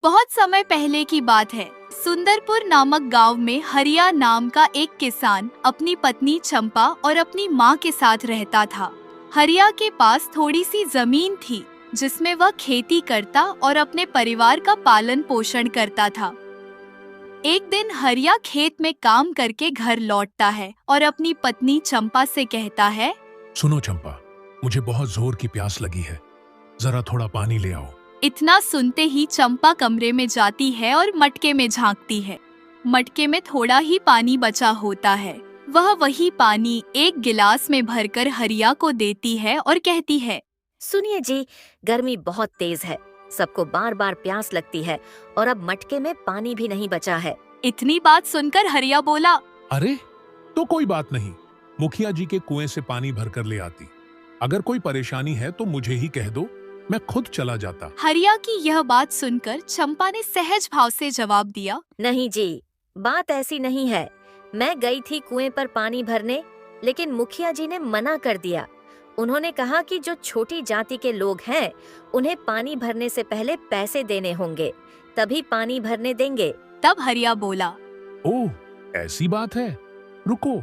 बहुत समय पहले की बात है। सुंदरपुर नामक गांव में हरिया नाम का एक किसान अपनी पत्नी चंपा और अपनी माँ के साथ रहता था। हरिया के पास थोड़ी सी जमीन थी जिसमें वह खेती करता और अपने परिवार का पालन पोषण करता था। एक दिन हरिया खेत में काम करके घर लौटता है और अपनी पत्नी चंपा से कहता है, सुनो चंपा, मुझे बहुत जोर की प्यास लगी है, जरा थोड़ा पानी ले आओ। इतना सुनते ही चंपा कमरे में जाती है और मटके में झांकती है। मटके में थोड़ा ही पानी बचा होता है। वह वही पानी एक गिलास में भरकर हरिया को देती है और कहती है, सुनिए जी, गर्मी बहुत तेज है, सबको बार बार प्यास लगती है और अब मटके में पानी भी नहीं बचा है। इतनी बात सुनकर हरिया बोला, अरे तो कोई बात नहीं, मुखिया जी के कुएं से पानी भरकर ले आती। अगर कोई परेशानी है तो मुझे ही कह दो, मैं खुद चला जाता। हरिया की यह बात सुनकर चंपा ने सहज भाव से जवाब दिया, नहीं जी, बात ऐसी नहीं है। मैं गई थी कुएं पर पानी भरने, लेकिन मुखिया जी ने मना कर दिया। उन्होंने कहा कि जो छोटी जाति के लोग हैं, उन्हें पानी भरने से पहले पैसे देने होंगे, तभी पानी भरने देंगे। तब हरिया बोला, ओह, ऐसी बात है, रुको,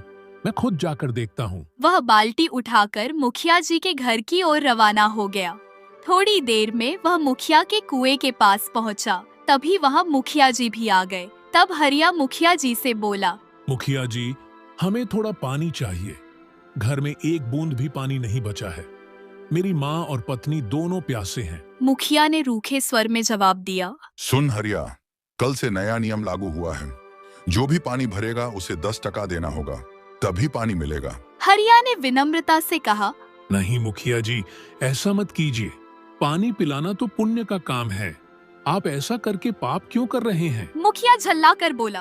मैं खुद जाकर देखता हूँ। वह बाल्टी उठाकर मुखिया जी के घर की ओर रवाना हो गया। थोड़ी देर में वह मुखिया के कुएं के पास पहुंचा। तभी वहां मुखिया जी भी आ गए। तब हरिया मुखिया जी से बोला, मुखिया जी, हमें थोड़ा पानी चाहिए। घर में एक बूंद भी पानी नहीं बचा है। मेरी माँ और पत्नी दोनों प्यासे हैं। मुखिया ने रूखे स्वर में जवाब दिया, सुन हरिया, कल से नया नियम लागू हुआ है। जो भी पानी भरेगा उसे 10% देना होगा, तभी पानी मिलेगा। हरिया ने विनम्रता से कहा, नहीं मुखिया जी, ऐसा मत कीजिए। पानी पिलाना तो पुण्य का काम है। आप ऐसा करके पाप क्यों कर रहे हैं? मुखिया झल्ला कर बोला।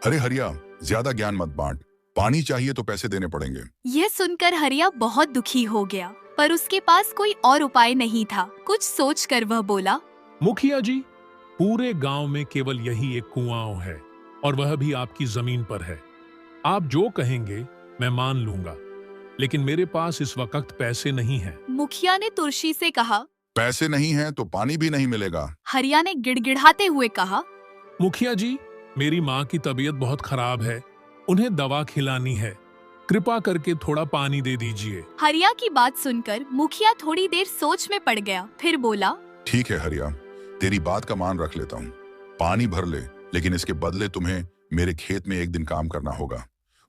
अरे हरिया, ज्यादा ज्ञान मत बांट। पानी चाहिए तो पैसे देने पड़ेंगे। यह सुनकर हरिया बहुत दुखी हो गया, पर उसके पास कोई और उपाय नहीं था। कुछ सोचकर वह बोला, मुखिया जी, पूरे गांव में केवल यही एक कुआं है और वह भी आपकी जमीन पर है। आप जो कहेंगे मैं मान लूंगा, लेकिन मेरे पास इस वक्त पैसे नहीं हैं। मुखिया ने तुर्शी से कहा, पैसे नहीं हैं तो पानी भी नहीं मिलेगा। हरिया ने गिड़गिड़ाते हुए कहा, मुखिया जी, मेरी माँ की तबीयत बहुत खराब है, उन्हें दवा खिलानी है, कृपा करके थोड़ा पानी दे दीजिए। हरिया की बात सुनकर मुखिया थोड़ी देर सोच में पड़ गया। फिर बोला, ठीक है हरिया, तेरी बात का मान रख लेता हूँ। पानी भर ले, लेकिन इसके बदले तुम्हें मेरे खेत में एक दिन काम करना होगा,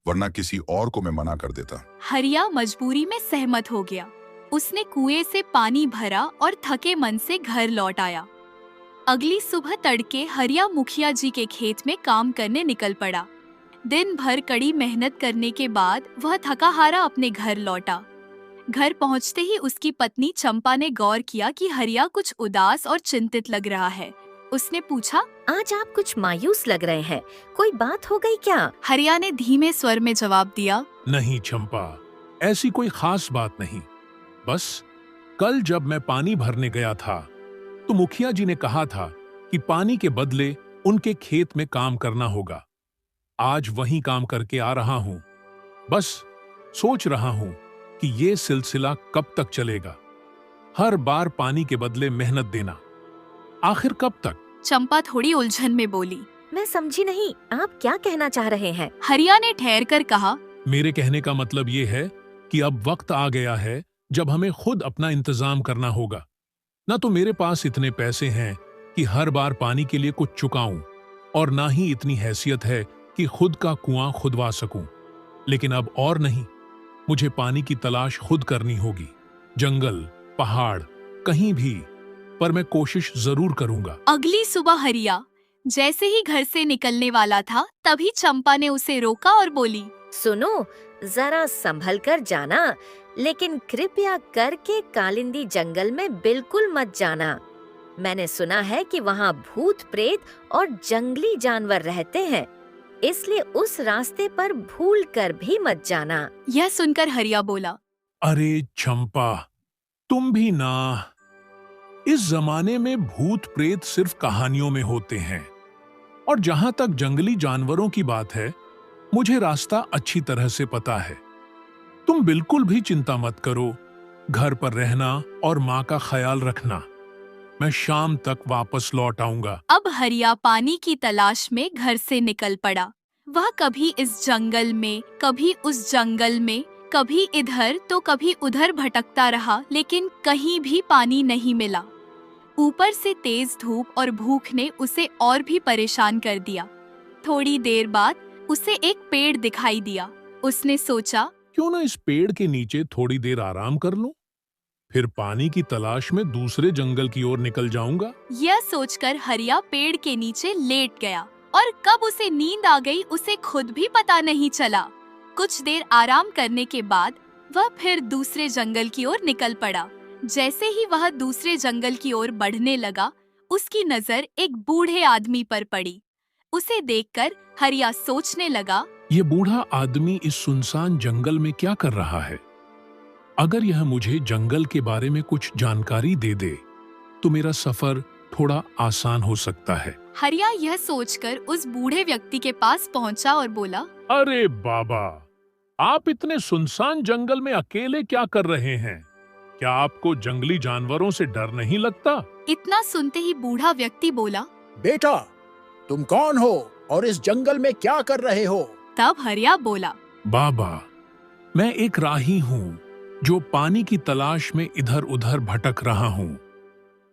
वरना किसी और को मैं मना कर देता। हरिया मजबूरी में सहमत हो गया। उसने कुएं से पानी भरा और थके मन से घर लौट आया। अगली सुबह तड़के हरिया मुखिया जी के खेत में काम करने निकल पड़ा। दिन भर कड़ी मेहनत करने के बाद वह थका हारा अपने घर लौटा। घर पहुंचते ही उसकी पत्नी चंपा ने गौर किया कि हरिया कुछ उदास और चिंतित लग रहा है। उसने पूछा, आज आप कुछ मायूस लग रहे हैं, कोई बात हो गई क्या? हरिया ने धीमे स्वर में जवाब दिया, नहीं चंपा, ऐसी कोई खास बात नहीं। बस कल जब मैं पानी भरने गया था तो मुखिया जी ने कहा था कि पानी के बदले उनके खेत में काम करना होगा। आज वही काम करके आ रहा हूं। बस सोच रहा हूं कि ये सिलसिला कब तक चलेगा। हर बार पानी के बदले मेहनत देना, आखिर कब तक? चंपा थोड़ी उलझन में बोली। मैं समझी नहीं, आप क्या कहना चाह रहे हैं? हरिया ने ठहर कर कहा, मेरे कहने का मतलब ये है कि अब वक्त आ गया है जब हमें खुद अपना इंतजाम करना होगा। ना तो मेरे पास इतने पैसे हैं कि हर बार पानी के लिए कुछ चुकाऊं, और ना ही इतनी हैसियत है कि खुद का कुआं खुदवा सकूं। लेकिन अब और नहीं, मुझे पानी की तलाश खुद करनी होगी। जंगल, पहाड़, कहीं भी, पर मैं कोशिश जरूर करूंगा। अगली सुबह हरिया जैसे ही घर से निकलने वाला था, तभी चंपा ने उसे रोका और बोली, सुनो, जरा संभल कर जाना, लेकिन कृपया करके कालिंदी जंगल में बिल्कुल मत जाना। मैंने सुना है कि वहाँ भूत प्रेत और जंगली जानवर रहते हैं, इसलिए उस रास्ते पर भूल कर भी मत जाना। यह सुनकर हरिया बोला, अरे चंपा, तुम भी ना। इस जमाने में भूत प्रेत सिर्फ कहानियों में होते हैं, और जहां तक जंगली जानवरों की बात है, मुझे रास्ता अच्छी तरह से पता है। तुम बिल्कुल भी चिंता मत करो, घर पर रहना और माँ का ख्याल रखना। मैं शाम तक वापस लौट आऊंगा। अब हरिया पानी की तलाश में घर से निकल पड़ा। वह कभी इस जंगल में, कभी उस जंगल में, कभी इधर तो कभी उधर भटकता रहा, लेकिन कहीं भी पानी नहीं मिला। ऊपर से तेज धूप और भूख ने उसे और भी परेशान कर दिया। थोड़ी देर बाद उसे एक पेड़ दिखाई दिया। उसने सोचा, क्यों ना इस पेड़ के नीचे थोड़ी देर आराम कर लूं? फिर पानी की तलाश में दूसरे जंगल की ओर निकल जाऊंगा। यह सोचकर हरिया पेड़ के नीचे लेट गया और कब उसे नींद आ गई उसे खुद भी पता नहीं चला। कुछ देर आराम करने के बाद वह फिर दूसरे जंगल की ओर निकल पड़ा। जैसे ही वह दूसरे जंगल की ओर बढ़ने लगा, उसकी नजर एक बूढ़े आदमी पर पड़ी। उसे देखकर हरिया सोचने लगा, ये बूढ़ा आदमी इस सुनसान जंगल में क्या कर रहा है? अगर यह मुझे जंगल के बारे में कुछ जानकारी दे दे तो मेरा सफर थोड़ा आसान हो सकता है। हरिया यह सोचकर उस बूढ़े व्यक्ति के पास पहुंचा और बोला, अरे बाबा, आप इतने सुनसान जंगल में अकेले क्या कर रहे हैं? क्या आपको जंगली जानवरों से डर नहीं लगता? इतना सुनते ही बूढ़ा व्यक्ति बोला, बेटा, तुम कौन हो और इस जंगल में क्या कर रहे हो? तब हरिया बोला, बाबा, मैं एक राही हूँ जो पानी की तलाश में इधर उधर भटक रहा हूँ,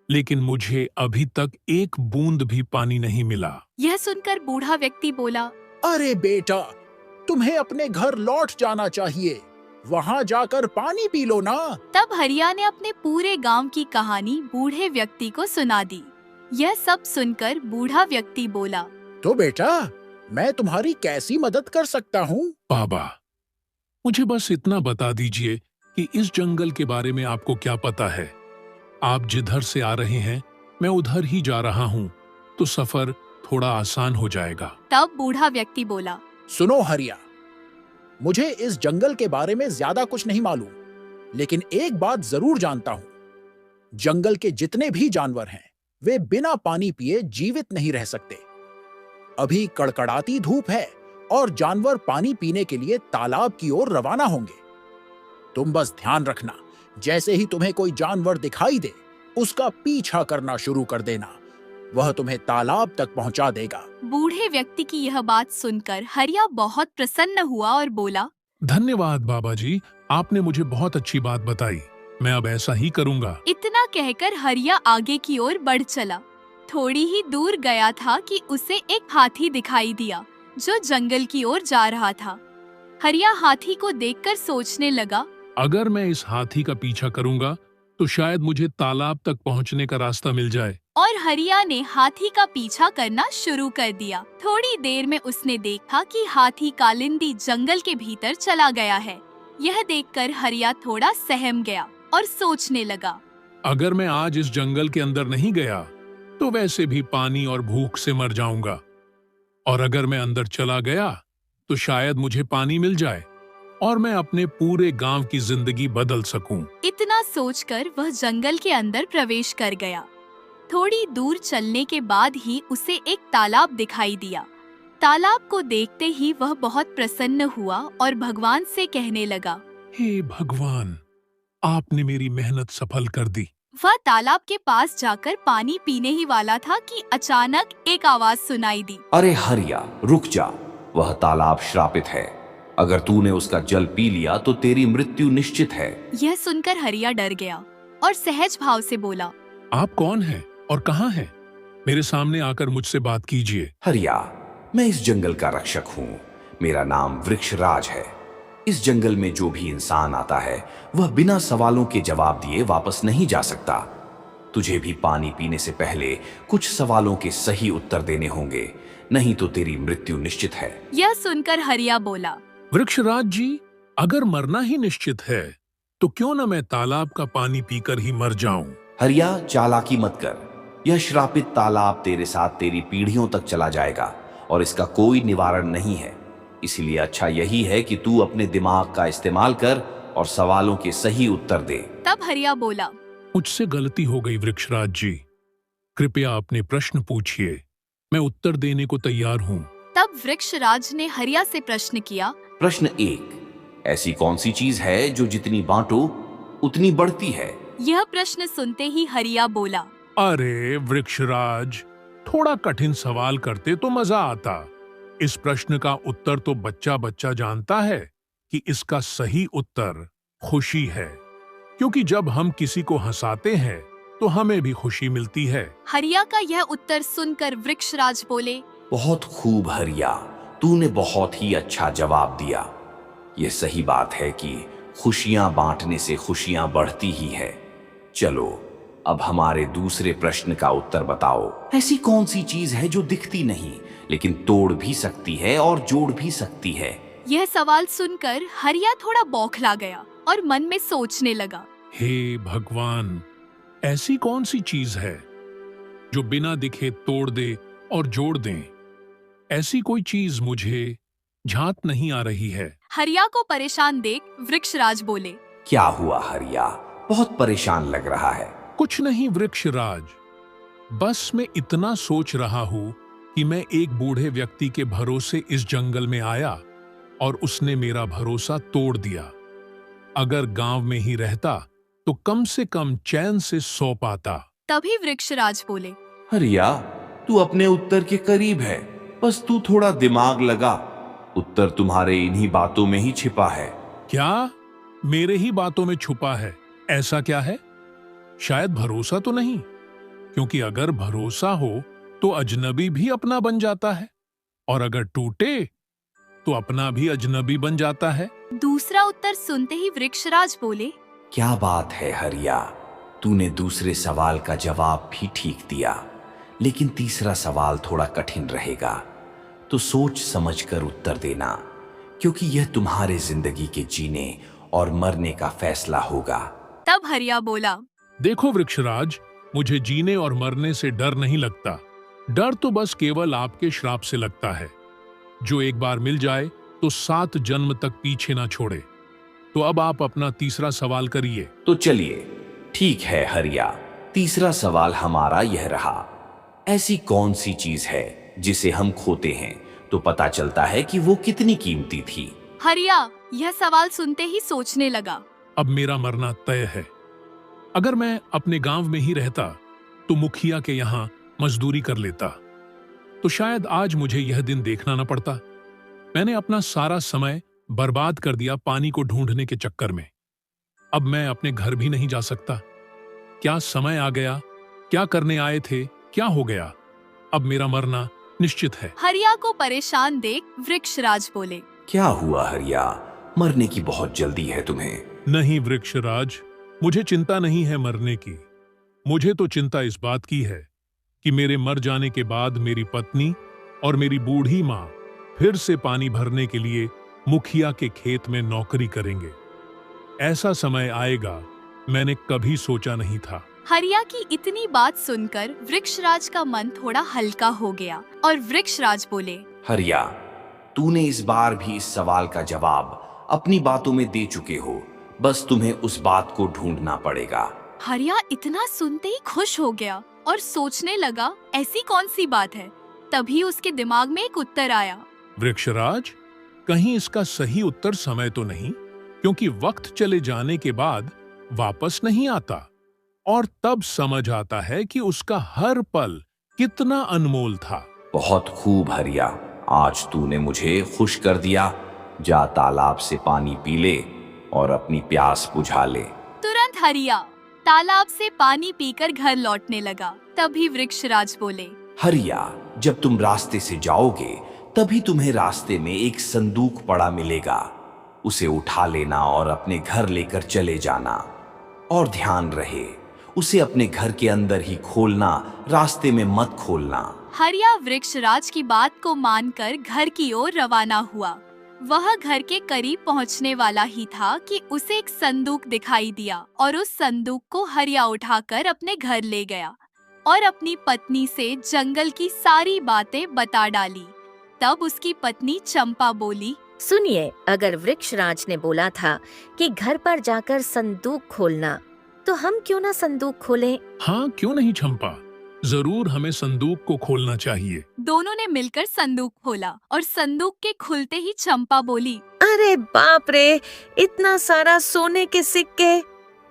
लेकिन मुझे अभी तक एक बूंद भी पानी नहीं मिला। यह सुनकर बूढ़ा व्यक्ति बोला, अरे बेटा, तुम्हें अपने घर लौट जाना चाहिए। वहाँ जाकर पानी पी लो ना। तब हरिया ने अपने पूरे गांव की कहानी बूढ़े व्यक्ति को सुना दी। यह सब सुनकर बूढ़ा व्यक्ति बोला, तो बेटा, मैं तुम्हारी कैसी मदद कर सकता हूँ? बाबा, मुझे बस इतना बता दीजिए कि इस जंगल के बारे में आपको क्या पता है। आप जिधर से आ रहे हैं मैं उधर ही जा रहा हूँ, तो सफर थोड़ा आसान हो जाएगा। तब बूढ़ा व्यक्ति बोला, सुनो हरिया, मुझे इस जंगल के बारे में ज्यादा कुछ नहीं मालूम, लेकिन एक बात जरूर जानता हूँ। जंगल के जितने भी जानवर हैं, वे बिना पानी पिए जीवित नहीं रह सकते। अभी कड़कड़ाती धूप है और जानवर पानी पीने के लिए तालाब की ओर रवाना होंगे। तुम बस ध्यान रखना, जैसे ही तुम्हें कोई जानवर दिखाई दे, उसका पीछा करना शुरू कर देना। वह तुम्हें तालाब तक पहुंचा देगा। बूढ़े व्यक्ति की यह बात सुनकर हरिया बहुत प्रसन्न हुआ और बोला, धन्यवाद बाबा जी, आपने मुझे बहुत अच्छी बात बताई। मैं अब ऐसा ही करूँगा। इतना कहकर हरिया आगे की ओर बढ़ चला। थोड़ी ही दूर गया था कि उसे एक हाथी दिखाई दिया जो जंगल की ओर जा रहा था। हरिया हाथी को देखकर सोचने लगा, अगर मैं इस हाथी का पीछा करूंगा तो शायद मुझे तालाब तक पहुंचने का रास्ता मिल जाए। और हरिया ने हाथी का पीछा करना शुरू कर दिया। थोड़ी देर में उसने देखा कि हाथी कालिंदी जंगल के भीतर चला गया है। यह देखकर हरिया थोड़ा सहम गया और सोचने लगा, अगर मैं आज इस जंगल के अंदर नहीं गया तो वैसे भी पानी और भूख से मर जाऊंगा, और अगर मैं अंदर चला गया तो शायद मुझे पानी मिल जाए और मैं अपने पूरे गांव की जिंदगी बदल सकूं। इतना सोचकर वह जंगल के अंदर प्रवेश कर गया। थोड़ी दूर चलने के बाद ही उसे एक तालाब दिखाई दिया। तालाब को देखते ही वह बहुत प्रसन्न हुआ और भगवान से कहने लगा, हे भगवान, आपने मेरी मेहनत सफल कर दी। वह तालाब के पास जाकर पानी पीने ही वाला था कि अचानक एक आवाज सुनाई दी, अरे हरिया, रुक जा, वह तालाब श्रापित है। अगर तूने उसका जल पी लिया तो तेरी मृत्यु निश्चित है। यह सुनकर हरिया डर गया और सहज भाव से बोला, आप कौन हैं और कहाँ हैं? मेरे सामने आकर मुझसे बात कीजिए। हरिया, मैं इस जंगल का रक्षक हूँ। मेरा नाम वृक्षराज है। इस जंगल में जो भी इंसान आता है वह बिना सवालों के जवाब दिए वापस नहीं जा सकता। तुझे भी पानी पीने से पहले कुछ सवालों के सही उत्तर देने होंगे, नहीं तो तेरी मृत्यु निश्चित है। यह सुनकर हरिया बोला, वृक्षराज जी, अगर मरना ही निश्चित है तो क्यों न मैं तालाब का पानी पीकर ही मर जाऊं। हरिया, चालाकी मत कर। यह श्रापित तालाब तेरे साथ तेरी पीढ़ियों तक चला जाएगा और इसका कोई निवारण नहीं है। इसलिए अच्छा यही है कि तू अपने दिमाग का इस्तेमाल कर और सवालों के सही उत्तर दे। तब हरिया बोला, मुझसे गलती हो गई वृक्षराज जी, कृपया अपने प्रश्न पूछिए, मैं उत्तर देने को तैयार हूँ। तब वृक्षराज ने हरिया से प्रश्न किया, प्रश्न 1, ऐसी कौन सी चीज है जो जितनी बांटो उतनी बढ़ती है? यह प्रश्न सुनते ही हरिया बोला, अरे वृक्षराज, थोड़ा कठिन सवाल करते तो मजा आता। इस प्रश्न का उत्तर तो बच्चा बच्चा जानता है कि इसका सही उत्तर खुशी है, क्योंकि जब हम किसी को हंसाते हैं तो हमें भी खुशी मिलती है। हरिया का यह उत्तर सुनकर वृक्षराज बोले, बहुत खूब हरिया, तूने बहुत ही अच्छा जवाब दिया। ये सही बात है कि खुशियां बांटने से खुशियां बढ़ती ही है। चलो अब हमारे दूसरे प्रश्न का उत्तर बताओ। ऐसी कौन सी चीज है जो दिखती नहीं लेकिन तोड़ भी सकती है और जोड़ भी सकती है? यह सवाल सुनकर हरिया थोड़ा बौखला गया और मन में सोचने लगा। हे भगवान, ऐसी कौन सी चीज है जो बिना दिखे तोड़ दे और जोड़ दे? ऐसी कोई चीज मुझे झांत नहीं आ रही है। हरिया को परेशान देख वृक्षराज बोले, क्या हुआ हरिया, बहुत परेशान लग रहा है? कुछ नहीं वृक्षराज, बस मैं इतना सोच रहा हूँ कि मैं एक बूढ़े व्यक्ति के भरोसे इस जंगल में आया और उसने मेरा भरोसा तोड़ दिया। अगर गांव में ही रहता तो कम से कम चैन से सो पाता। तभी वृक्षराज बोले, हरिया, तू अपने उत्तर के करीब है, बस तू थोड़ा दिमाग लगा। उत्तर तुम्हारे इन्हीं बातों में ही छिपा है। क्या मेरे ही बातों में छुपा है? ऐसा क्या है? शायद भरोसा तो नहीं, क्योंकि अगर भरोसा हो तो अजनबी भी अपना बन जाता है, और अगर टूटे तो अपना भी अजनबी बन जाता है। दूसरा उत्तर सुनते ही वृक्षराज बोले, क्या बात है हरिया, तूने दूसरे सवाल का जवाब भी ठीक दिया, लेकिन तीसरा सवाल थोड़ा कठिन रहेगा, तो सोच समझकर उत्तर देना, क्योंकि यह तुम्हारे जिंदगी के जीने और मरने का फैसला होगा। तब हरिया बोला, देखो वृक्षराज, मुझे जीने और मरने से डर नहीं लगता। डर तो बस केवल आपके श्राप से लगता है, जो एक बार मिल जाए तो 7 जन्म तक पीछे ना छोड़े। तो अब आप अपना तीसरा सवाल करिए। तो चलिए, ठीक है हरिया, तीसरा सवाल हमारा यह रहा। ऐसी कौन सी चीज है जिसे हम खोते हैं तो पता चलता है कि वो कितनी कीमती थी? हरिया यह सवाल सुनते ही सोचने लगा। अब मेरा मरना तय है। अगर मैं अपने गांव में ही रहता तो मुखिया के यहाँ मजदूरी कर लेता, तो शायद आज मुझे यह दिन देखना न पड़ता। मैंने अपना सारा समय बर्बाद कर दिया पानी को ढूंढने के चक्कर में। अब मैं अपने घर भी नहीं जा सकता। क्या समय आ गया? क्या करने आए थे? क्या हो गया? अब मेरा मरना निश्चित है। हरिया को परेशान देख वृक्षराज बोले, क्या हुआ हरिया, मरने की बहुत जल्दी है तुम्हें? नहीं वृक्षराज, मुझे चिंता नहीं है मरने की। मुझे तो चिंता इस बात की है कि मेरे मर जाने के बाद मेरी पत्नी और मेरी बूढ़ी माँ फिर से पानी भरने के लिए मुखिया के खेत में नौकरी करेंगे। ऐसा समय आएगा, मैंने कभी सोचा नहीं था। हरिया की इतनी बात सुनकर वृक्षराज का मन थोड़ा हल्का हो गया और वृक्षराज बोले, हरिया, तूने इस बार भी इस सवाल का जवाब अपनी बातों में दे चुके हो, बस तुम्हें उस बात को ढूंढना पड़ेगा। हरिया इतना सुनते ही खुश हो गया और सोचने लगा, ऐसी कौन सी बात है। तभी उसके दिमाग में एक उत्तर आया। वृक्षराज, कहीं इसका सही उत्तर समय तो नहीं, क्योंकि वक्त चले जाने के बाद वापस नहीं आता, और तब समझ आता है कि उसका हर पल कितना अनमोल था। बहुत खूब हरिया, आज तूने मुझे खुश कर दिया। जा तालाब से पानी पी ले और अपनी प्यास बुझा ले। तुरंत हरिया तालाब से पानी पीकर घर लौटने लगा। तभी वृक्षराज बोले, हरिया, जब तुम रास्ते से जाओगे तभी तुम्हें रास्ते में एक संदूक पड़ा मिलेगा। उसे उठा लेना और अपने घर लेकर चले जाना, और ध्यान रहे उसे अपने घर के अंदर ही खोलना, रास्ते में मत खोलना। हरिया वृक्षराज की बात को मानकर घर की ओर रवाना हुआ। वह घर के करीब पहुंचने वाला ही था कि उसे एक संदूक दिखाई दिया, और उस संदूक को हरिया उठाकर अपने घर ले गया और अपनी पत्नी से जंगल की सारी बातें बता डाली। तब उसकी पत्नी चंपा बोली, सुनिए, अगर वृक्षराज ने बोला था कि घर पर जाकर संदूक खोलना, तो हम क्यों ना संदूक खोलें? हाँ, क्यों नहीं चंपा, जरूर हमें संदूक को खोलना चाहिए। दोनों ने मिलकर संदूक खोला और संदूक के खुलते ही चंपा बोली, अरे बाप रे, इतना सारा सोने के सिक्के,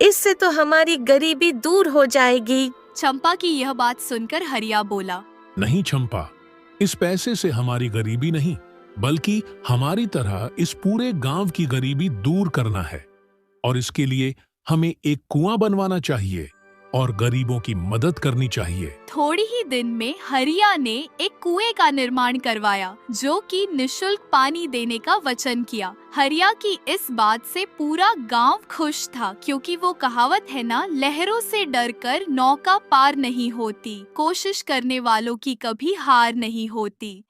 इससे तो हमारी गरीबी दूर हो जाएगी। चंपा की यह बात सुनकर हरिया बोला, नहीं चंपा, इस पैसे से हमारी गरीबी नहीं, बल्कि हमारी तरह इस पूरे गांव की गरीबी दूर करना है। और इसके लिए हमें एक कुआं बनवाना चाहिए और गरीबों की मदद करनी चाहिए। थोड़ी ही दिन में हरिया ने एक कुएं का निर्माण करवाया, जो कि निशुल्क पानी देने का वचन किया। हरिया की इस बात से पूरा गांव खुश था, क्योंकि वो कहावत है ना, लहरों से डरकर नौका पार नहीं होती, कोशिश करने वालों की कभी हार नहीं होती।